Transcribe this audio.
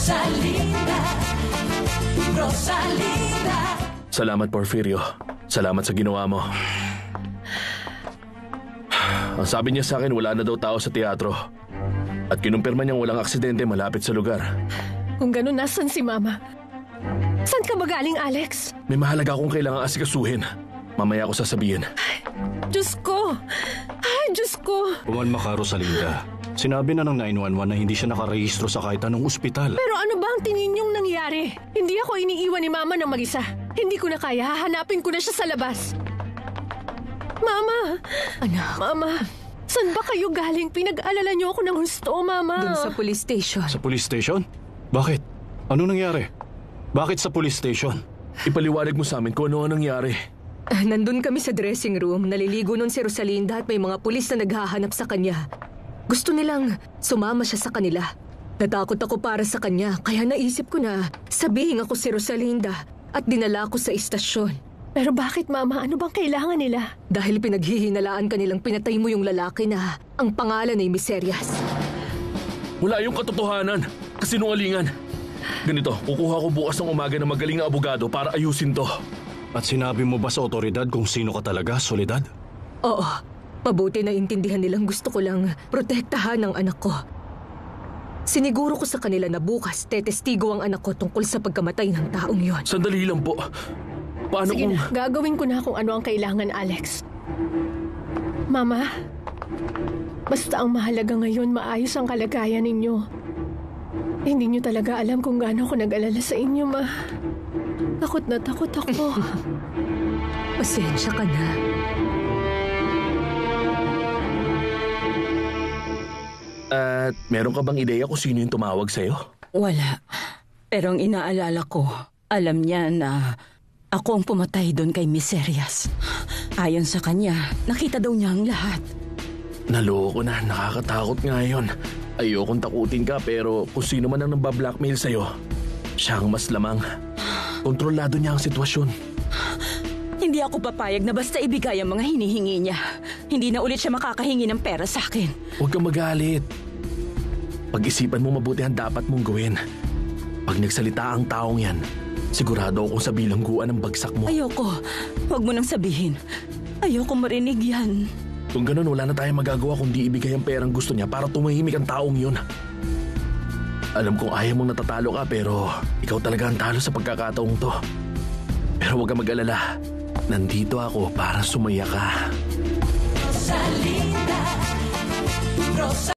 Rosalinda, Rosalinda. Salamat, Porfirio. Salamat sa ginawa mo. Ang sabi niya sa akin, wala na daw tao sa teatro. At kinumpirma niyang walang aksidente malapit sa lugar. Kung ganun, nasan si Mama? Saan ka ba galing, Alex? May mahalaga akong kailangang asikasuhin. Mamaya ako sasabihin. Diyos ko! Ay, Diyos ko! Pumalma ka, Rosalinda. Sinabi na ng 911 na hindi siya nakarehistro sa kahit anong ospital. Pero ano ba ang tingin niyong nangyari? Hindi ako iniiwan ni Mama ng mag-isa. Hindi ko na kaya. Hahanapin ko na siya sa labas. Mama! Anak. Mama! Saan ba kayo galing? Pinag-alala niyo ako ng gusto, Mama. Doon sa police station. Sa police station? Bakit? Ano nangyari? Bakit sa police station? Ipaliwanag mo sa amin kung ano ang nangyari. Nandun kami sa dressing room. Naliligo nun si Rosalinda at may mga pulis na naghahanap sa kanya. Gusto nilang sumama siya sa kanila. Natakot ako para sa kanya, kaya naisip ko na sabihin ako si Rosalinda at dinala ko sa istasyon. Pero bakit, Mama? Ano bang kailangan nila? Dahil pinaghihinalaan kanilang pinatay mo yung lalaki na ang pangalan ay Miserias. Wala yung katotohanan. Kasinungalingan. Ganito, kukuha ko bukas ng umaga ng magaling na abogado para ayusin to. At sinabi mo ba sa otoridad kung sino ka talaga, Soledad? Oo. Mabuti na intindihan nilang gusto ko lang protektahan ang anak ko. Siniguro ko sa kanila na bukas tetestigo ang anak ko tungkol sa pagkamatay ng taong yon. Sandali lang po. Paano Sige kung... na, gagawin ko na kung ano ang kailangan, Alex. Mama, basta ang mahalaga ngayon maayos ang kalagayan ninyo. Hindi niyo talaga alam kung gaano ako nag-alala sa inyo, Ma. Takot na takot ako. Pasensya ka na. At meron ka bang ideya kung sino yung tumawag sa'yo? Wala. Pero ang inaalala ko, alam niya na ako ang pumatay doon kay Miserias. Ayon sa kanya, nakita daw niya ang lahat. Naloko na, nakakatakot nga yun. Ayokong takutin ka pero kung sino man ang nabablackmail sa'yo, siya ang mas lamang. Kontrolado niya ang sitwasyon. Hindi ako papayag na basta ibigay ang mga hinihingi niya. Hindi na ulit siya makakahingi ng pera sa akin. Huwag kang magalit. Pag-isipan mo mabuti ang dapat mong gawin. Pag nagsalita ang taong yan, sigurado akong sa bilangguan ang bagsak mo. Ayoko. Huwag mo nang sabihin. Ayoko marinig yan. Kung ganun, wala na tayong magagawa kundi ibigay ang perang gusto niya para tumahimik ang taong yun. Alam kong ayaw mong natatalo ka pero ikaw talaga ang talo sa pagkakataong to. Pero huwag kang mag-alala. Nandito ako para sumaya ka. Rosalinda, Rosalinda.